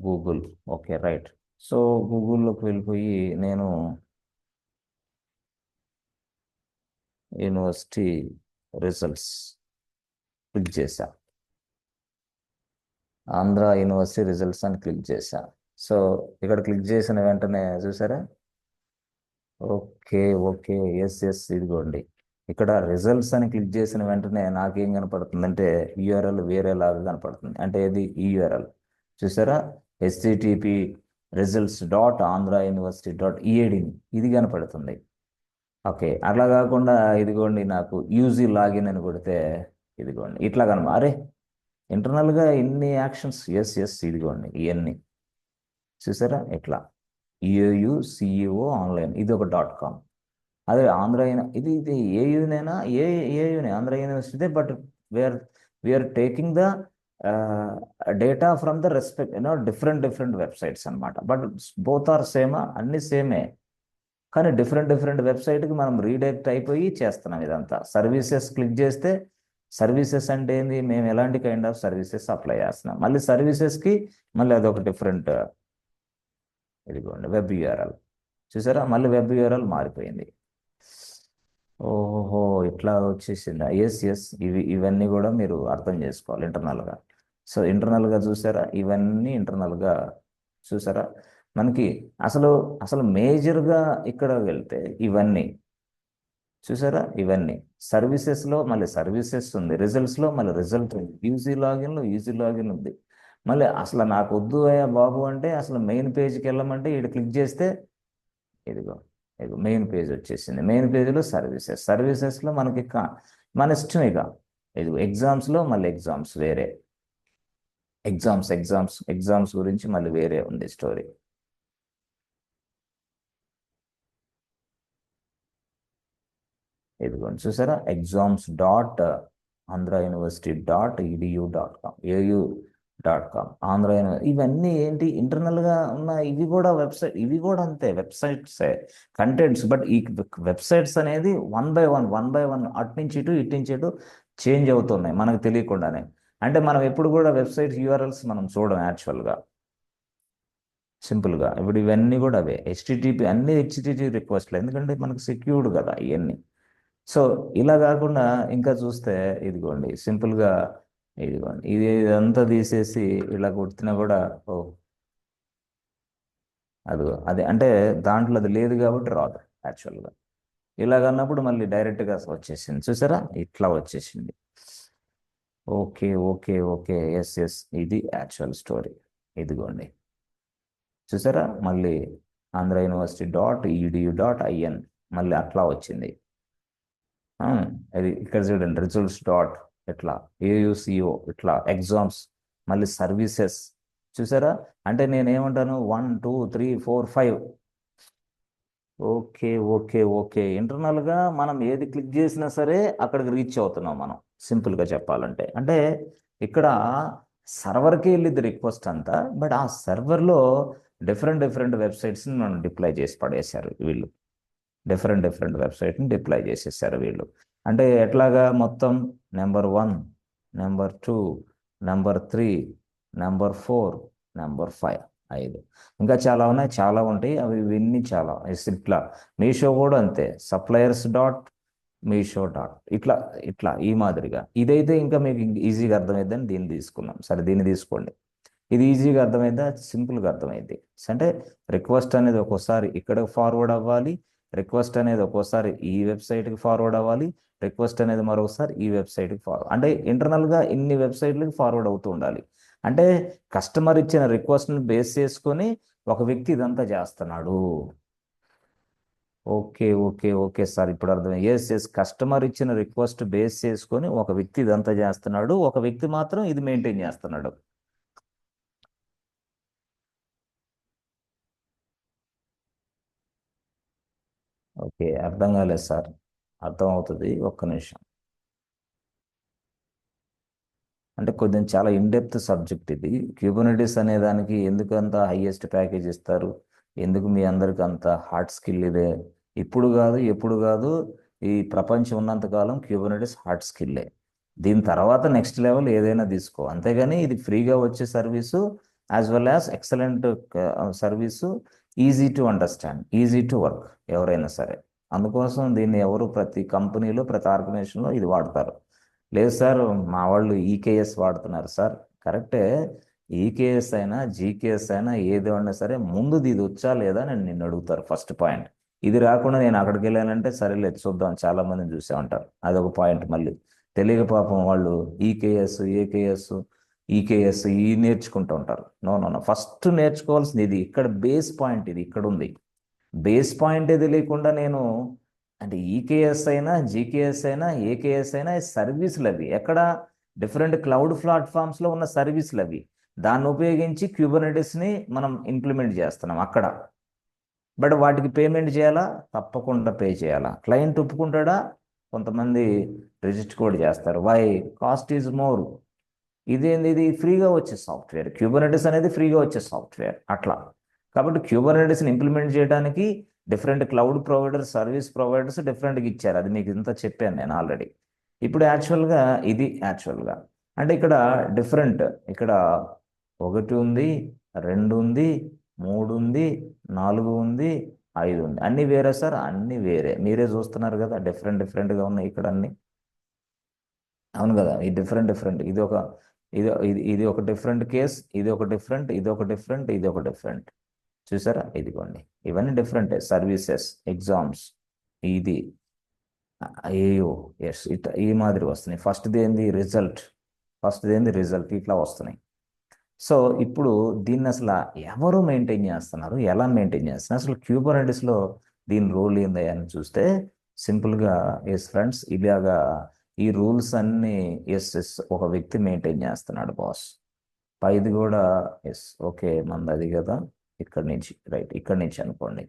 Google. Okay, right. So గూగుల్లోకి వెళ్ళిపోయి నేను university results click చేశా. ఆంధ్ర యూనివర్సిటీ రిజల్ట్స్ అని క్లిక్ చేశా. సో ఇక్కడ క్లిక్ చేసిన వెంటనే చూసారా? ఓకే, ఓకే, ఎస్ ఎస్, ఇదిగోండి. ఇక్కడ రిజల్ట్స్ అని క్లిక్ చేసిన వెంటనే నాకేం కనపడుతుంది అంటే యూఆర్ఎల్ వేరేలాగా కనపడుతుంది. అంటే ఇది యూఆర్ఎల్ చూసారా? http results.andhrauniversity.edu ఇది కనపడుతుంది. ఓకే, అట్లా కాకుండా ఇదిగోండి నాకు యూజీ లాగిన్ అని కొడితే ఇదిగోండి ఇట్లా కనప అరే, ఇంటర్నల్గా ఇన్ని యాక్షన్స్. ఎస్ ఎస్, ఇదిగోండి ఇవన్నీ చూసారా? ఇట్లా ఏయు సిఇఓ ఆన్లైన్, ఇది ఒక .com. అదే ఆంధ్ర ఇది ఇది ఏయునేనా? ఏయునే Andhra university. But where we are taking the data from the respect different different websites అన్నమాట. బట్ బోత్ ఆర్ సేమా, అన్ని సేమే. కానీ డిఫరెంట్ డిఫరెంట్ వెబ్సైట్కి మనం రీడైరెక్ట్ అయిపోయి చేస్తున్నాం ఇదంతా. సర్వీసెస్ క్లిక్ చేస్తే సర్వీసెస్ అంటే ఏంది? మేము ఎలాంటి కైండ్ ఆఫ్ సర్వీసెస్ అప్లై చేస్తున్నాం. మళ్ళీ సర్వీసెస్కి మళ్ళీ అదొక డిఫరెంట్, ఇదిగోండి వెబ్ యూఆర్ఎల్ చూసారా? మళ్ళీ వెబ్ యూఆర్ఎల్ మారిపోయింది. ఓహో, ఇట్లా వచ్చేసిందా? ఎస్ ఎస్, ఇవన్నీ కూడా మీరు అర్థం చేసుకోవాలి ఇంటర్నల్గా. సో ఇంటర్నల్గా చూసారా? ఇవన్నీ ఇంటర్నల్గా చూసారా? మనకి అసలు అసలు మేజర్గా ఇక్కడ వెళ్తే ఇవన్నీ చూసారా? ఇవన్నీ సర్వీసెస్లో మళ్ళీ సర్వీసెస్ ఉంది, రిజల్ట్స్లో మళ్ళీ రిజల్ట్ ఉంది, ఈజీ లాగిన్ ఉంది. మళ్ళీ అసలు నాకు వద్దు అయ్యా బాబు అంటే అసలు మెయిన్ పేజ్కి వెళ్ళమంటే ఇక్కడ క్లిక్ చేస్తే ఇదిగో ఇదిగో మెయిన్ పేజ్ వచ్చేసింది. మెయిన్ పేజ్లో సర్వీసెస్లో మనకి మన ఇష్టం ఇక. ఇది ఎగ్జామ్స్లో మళ్ళీ ఎగ్జామ్స్ వేరే, ఎగ్జామ్స్ గురించి మళ్ళీ వేరే ఉంది స్టోరీ. ఇదిగోండి చూసారా? exams.andhrauniversity.edu.com, au.com, ఇవన్నీ ఏంటి ఇంటర్నల్గా ఉన్న, ఇవి కూడా వెబ్సైట్, ఇవి కూడా అంతే వెబ్సైట్స్ కంటెంట్స్. బట్ ఈ వెబ్సైట్స్ అనేది వన్ బై వన్ అటు నుంచి ఇటు నుంచి ఇటు చేంజ్ అవుతున్నాయి మనకు తెలియకుండానే. అంటే మనం ఎప్పుడు కూడా వెబ్సైట్ యూఆర్ఎల్స్ మనం చూడం యాక్చువల్గా. సింపుల్గా ఇప్పుడు ఇవన్నీ కూడా అవే అన్ని హెచ్టిటిపి రిక్వెస్ట్లు, ఎందుకంటే మనకు సెక్యూర్డ్ కదా ఇవన్నీ. సో ఇలా కాకుండా ఇంకా చూస్తే ఇదిగోండి సింపుల్గా, ఇదిగోండి ఇదంతా తీసేసి ఇలా కొట్టినా కూడా ఓ అదే అంటే దాంట్లో అది లేదు కాబట్టి రాదు యాక్చువల్గా. ఇలాగన్నప్పుడు మళ్ళీ డైరెక్ట్గా వచ్చేసింది చూసారా? ఇట్లా వచ్చేసింది. Okay, okay, okay, yes yes, ఇది యాక్చువల్ స్టోరీ. ఇదిగోండి చూసారా? మళ్ళీ andhrauniversity.edu.in మళ్ళీ అట్లా వచ్చింది. అది ఇక్కడ చూడండి రిజల్ట్స్ డాట్ ఇట్లా ఏయుసిఓ ఇట్లా ఎగ్జామ్స్ మళ్ళీ సర్వీసెస్ చూసారా? అంటే నేనేమంటాను 1 2 3 4 5. ఓకే, ఓకే, ఓకే, ఇంటర్నల్గా మనం ఏది క్లిక్ చేసినా సరే అక్కడికి రీచ్ అవుతున్నాం మనం. సింపుల్గా చెప్పాలంటే అంటే ఇక్కడ సర్వర్కి వెళ్ళింది రిక్వెస్ట్ అంతా. బట్ ఆ సర్వర్లో డిఫరెంట్ డిఫరెంట్ వెబ్సైట్స్ని మనం డిప్లాయ్ చేసి పడేశారు వీళ్ళు. డిఫరెంట్ డిఫరెంట్ వెబ్సైట్ని డిప్లాయ్ చేసేసారు వీళ్ళు. అంటే ఎట్లాగా మొత్తం number 1, number 2, number 3, number 4, number 5, 5. ఇంకా చాలా ఉన్నాయి, చాలా ఉంటాయి అవి, ఇవన్నీ చాలా ఇట్లా. మీషో కూడా అంతే, suppliers.meesho. ఇట్లా ఇట్లా ఈ మాదిరిగా. ఇదైతే ఇంకా మీకు ఈజీగా అర్థమైద్దని దీన్ని తీసుకున్నాం. సరే దీన్ని తీసుకోండి. ఇది ఈజీగా అర్థమైద్దా? సింపుల్గా అర్థమైద్ది. అంటే రిక్వెస్ట్ అనేది ఒక్కోసారి ఇక్కడ ఫార్వర్డ్ అవ్వాలి, రిక్వెస్ట్ అనేది ఒక్కోసారి ఈ వెబ్సైట్కి ఫార్వర్డ్ అవ్వాలి, రిక్వెస్ట్ అనేది మరొకసారి ఈ వెబ్సైట్కి ఫార్వర్డ్, అంటే ఇంటర్నల్గా ఇన్ని వెబ్సైట్లకి ఫార్వర్డ్ అవుతూ ఉండాలి. అంటే కస్టమర్ ఇచ్చిన రిక్వెస్ట్ని బేస్ చేసుకొని ఒక వ్యక్తి ఇదంతా చేస్తున్నాడు. ఓకే, ఓకే, ఓకే సార్, ఇప్పుడు అర్థమైంది. ఎస్ ఎస్, కస్టమర్ ఇచ్చిన రిక్వెస్ట్ బేస్ చేసుకొని ఒక వ్యక్తి ఇదంతా చేస్తున్నాడు, ఒక వ్యక్తి మాత్రం ఇది మెయింటైన్ చేస్తున్నాడు. ఓకే, అర్థం కాలేదు సార్. అర్థం అవుతుంది, ఒక్క నిమిషం. అంటే కొంచెం చాలా ఇన్డెప్త్ సబ్జెక్ట్ ఇది. క్యూబర్నెటిస్ అనే దానికి ఎందుకు అంత హైయెస్ట్ ప్యాకేజ్ ఇస్తారు, ఎందుకు మీ అందరికి అంత హార్డ్ స్కిల్ ఇదే? ఇప్పుడు కాదు, ఎప్పుడు కాదు, ఈ ప్రపంచం ఉన్నంత కాలం క్యూబర్నెటిస్ హార్డ్ స్కిల్లే. దీని తర్వాత నెక్స్ట్ లెవెల్ ఏదైనా తీసుకో, అంతేగాని ఇది ఫ్రీగా వచ్చే service as well as excellent service, easy to understand, easy to work, ఎవరైనా సరే. అందుకోసం దీన్ని ఎవరు ప్రతి కంపెనీలో ప్రతి ఆర్గనైజేషన్లో ఇది వాడతారు. లేదు సార్ మా వాళ్ళు ఈకేఎస్ వాడుతున్నారు సార్, కరెక్టే. ఈకేఎస్ అయినా జీకేఎస్ అయినా ఏది అయినా సరే ముందుది ఇది వచ్చా లేదా అని నిన్ను అడుగుతారు ఫస్ట్ పాయింట్. ఇది రాకుండా నేను అక్కడికి వెళ్ళానంటే సరేలే చూద్దాం, చాలా మందిని చూసే ఉంటారు, అదొక పాయింట్. మళ్ళీ తెలియక పాపం వాళ్ళు ఈకేఎస్ ఏకేఎస్ ఈకేఎస్ ఈ నేర్చుకుంటూ ఉంటారు. నో నో నో, ఫస్ట్ నేర్చుకోవాల్సింది ఇది, ఇక్కడ బేస్ పాయింట్ ఇది ఇక్కడ ఉంది. బేస్ పాయింట్ ఇది లేకుండా నేను అంటే ఈకేఎస్ అయినా జీకేఎస్ అయినా ఏకేఎస్ అయినా సర్వీసులు అవి ఎక్కడ డిఫరెంట్ క్లౌడ్ ప్లాట్ఫామ్స్లో ఉన్న సర్వీసులు అవి. దాన్ని ఉపయోగించి క్యూబర్నెటిస్ని మనం ఇంప్లిమెంట్ చేస్తున్నాం అక్కడ. బట్ వాటికి పేమెంట్ చేయాలా? తప్పకుండా పే చేయాలా. క్లయింట్ ఒప్పుకుంటాడా? కొంతమంది రిజిస్ట్ కూడా చేస్తారు. వై? Cost is more. ఇదేంది, ఇది ఫ్రీగా వచ్చే సాఫ్ట్వేర్, క్యూబర్నెటిస్ అనేది ఫ్రీగా వచ్చే సాఫ్ట్వేర్ అట్లా. కాబట్టి క్యూబర్నెటిస్ని ఇంప్లిమెంట్ చేయడానికి different cloud providers, service providers డిఫరెంట్గా ఇచ్చారు. అది మీకు ఇంత చెప్పాను నేను ఆల్రెడీ. ఇప్పుడు యాక్చువల్గా ఇది యాక్చువల్గా అంటే ఇక్కడ డిఫరెంట్, ఇక్కడ 1 ఉంది, 2 ఉంది, 3 ఉంది, 4 ఉంది, 5 ఉంది. అన్నీ వేరే సార్, అన్నీ వేరే. మీరే చూస్తున్నారు కదా, డిఫరెంట్ డిఫరెంట్గా ఉన్నాయి ఇక్కడ అన్నీ. అవును కదా, ఈ డిఫరెంట్ డిఫరెంట్, ఇది ఒక డిఫరెంట్ కేస్, ఇది ఒక డిఫరెంట్, ఇది ఒక డిఫరెంట్, ఇది ఒక డిఫరెంట్. చూసారా, ఇదిగోండి, ఇవన్నీ డిఫరెంట్ సర్వీసెస్, ఎగ్జామ్స్, ఇది అయ్యో ఎస్ ఇట్లా ఈ మాదిరి వస్తున్నాయి. ఫస్ట్ది ఏంది రిజల్ట్, ఇట్లా వస్తున్నాయి. సో ఇప్పుడు దీన్ని అసలు ఎవరు మెయింటైన్ చేస్తున్నారు, ఎలా మెయింటైన్ చేస్తున్నారు, అసలు క్యూబర్నెటిస్లో దీని రోల్ ఏంది అని చూస్తే సింపుల్గా ఎస్ ఫ్రెండ్స్, ఇలాగా ఈ రూల్స్ అన్నీ ఎస్ ఒక వ్యక్తి మెయింటైన్ చేస్తున్నాడు బాస్. పైది కూడా ఎస్ ఓకే మనది అది కదా, ఇక్కడి నుంచి రైట్, ఇక్కడి నుంచి అనుకోండి.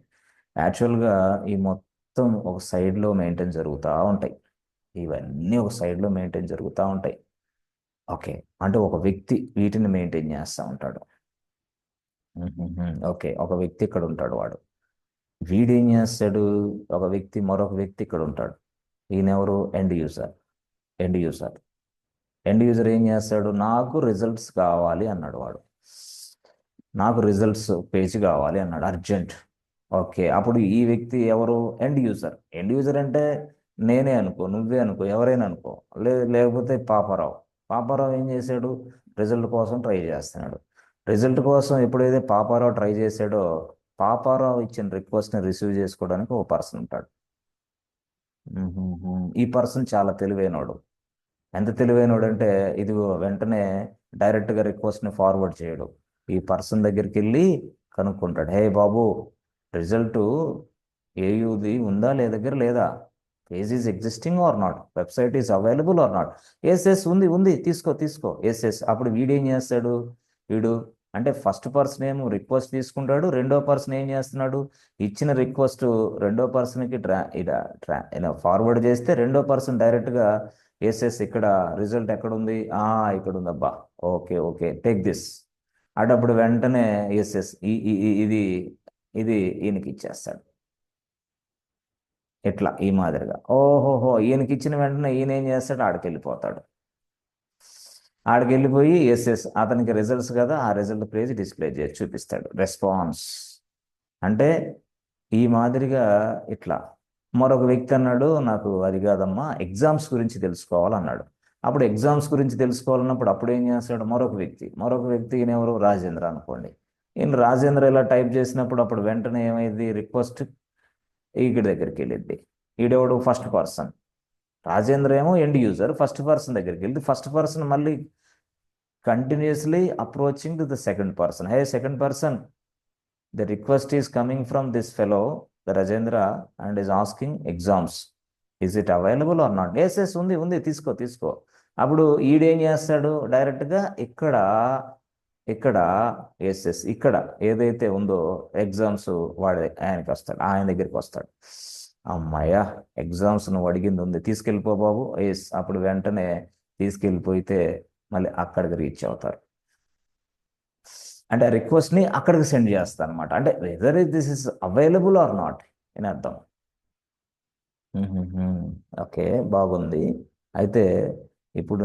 యాక్చువల్గా ఈ మొత్తం ఒక సైడ్లో మెయింటైన్ జరుగుతూ ఉంటాయి, ఇవన్నీ ఒక సైడ్లో మెయింటైన్ జరుగుతూ ఉంటాయి. ఓకే, అంటే ఒక వ్యక్తి వీటిని మెయింటైన్ చేస్తూ ఉంటాడు. ఓకే, ఒక వ్యక్తి ఇక్కడ ఉంటాడు, వీడేం చేస్తాడు, ఒక వ్యక్తి మరొక వ్యక్తి ఇక్కడ ఉంటాడు. ఈయనెవరు? End user. End user end user ఏం చేస్తాడు, నాకు రిజల్ట్స్ కావాలి అన్నాడు నాకు రిజల్ట్స్ పేజ్ కావాలి అన్నాడు, అర్జెంట్. ఓకే, అప్పుడు ఈ వ్యక్తి ఎవరు? End user. ఎండ్ యూజర్ అంటే నేనే అనుకో, నువ్వే అనుకో, ఎవరైనా అనుకో, లేకపోతే పాపారావు ఏం చేశాడు? రిజల్ట్ కోసం ట్రై చేస్తున్నాడు. రిజల్ట్ కోసం ఎప్పుడైతే పాపారావు ట్రై చేశాడో, పాపారావు ఇచ్చిన రిక్వెస్ట్ని రిసీవ్ చేసుకోవడానికి ఒక పర్సన్ ఉంటాడు. ఈ పర్సన్ చాలా తెలివైనోడు. ఎంత తెలివైనోడు అంటే ఇదిగో వెంటనే డైరెక్ట్గా రిక్వెస్ట్ని ఫార్వర్డ్ చేయడు. ఈ పర్సన్ దగ్గరికి వెళ్ళి కనుక్కుంటాడు, హే బాబు, రిజల్ట్ ఏయుది ఉందా దగ్గర లేదా? Page is existing or not? Website is available or not? Yes ఉంది ఉంది, తీసుకో ఎస్. అప్పుడు వీడేం చేస్తాడు? వీడు అంటే ఫస్ట్ పర్సన్ ఏమో రిక్వెస్ట్ తీసుకుంటాడు, రెండో పర్సన్ ఏం చేస్తున్నాడు, ఇచ్చిన రిక్వెస్ట్ రెండో పర్సన్కి ఫార్వర్డ్ చేస్తే రెండో పర్సన్ డైరెక్ట్గా ఎస్ ఇక్కడ రిజల్ట్ ఎక్కడుంది, ఇక్కడ ఉందబ్బా, ఓకే టేక్ దిస్. అటప్పుడు వెంటనే ఎస్ ఇది ఇది ఈయనకి ఇచ్చేస్తాడు. ఇట్లా ఈ మాదిరిగా ఓహోహో, ఈయనకి ఇచ్చిన వెంటనే ఈయన ఏం చేస్తాడు, ఆడికి వెళ్ళిపోయి ఎస్ అతనికి రిజల్ట్స్ కదా, ఆ రిజల్ట్ పేజ్ డిస్ప్లే చేసి చూపిస్తాడు, రెస్పాన్స్. అంటే ఈ మాదిరిగా ఇట్లా. మరొక వ్యక్తి అన్నాడు, నాకు అది కాదమ్మా, ఎగ్జామ్స్ గురించి తెలుసుకోవాలన్నాడు. అప్పుడు ఎగ్జామ్స్ గురించి తెలుసుకోవాలన్నప్పుడు అప్పుడు ఏం చేస్తాడు, మరొక వ్యక్తి ఈయన ఎవరు? రాజేంద్ర అనుకోండి. ఈయన రాజేంద్ర ఇలా టైప్ చేసినప్పుడు అప్పుడు వెంటనే ఏమైంది, రిక్వెస్ట్ ఈడి దగ్గరికి వెళ్ళింది. ఈడెవడు? First person. రాజేంద్ర ఏమో ఎండ్ యూజర్, ఫస్ట్ పర్సన్ దగ్గరికి వెళ్ళి ఫస్ట్ పర్సన్ మళ్ళీ continuously approaching to the second person, hey second person, the request is coming from this fellow the Rajendra and is asking exams, is it available or not? Yes ఉంది, తీసుకో. అప్పుడు ఈడేం చేస్తాడు, డైరెక్ట్గా ఇక్కడ ఇక్కడ ఏదైతే ఉందో ఎగ్జామ్స్ ఆయన దగ్గరికి వస్తాడు. అమ్మాయ, ఎగ్జామ్స్ నువ్వు అడిగింది ఉంది, తీసుకెళ్ళిపో బాబు. అప్పుడు వెంటనే తీసుకెళ్ళిపోతే మళ్ళీ అక్కడికి రీచ్ అవుతారు. అంటే రిక్వెస్ట్ని అక్కడికి సెండ్ చేస్తాను అనమాట. అంటే whether this is available or not అని అర్థం. ఓకే, బాగుంది. అయితే ఇప్పుడు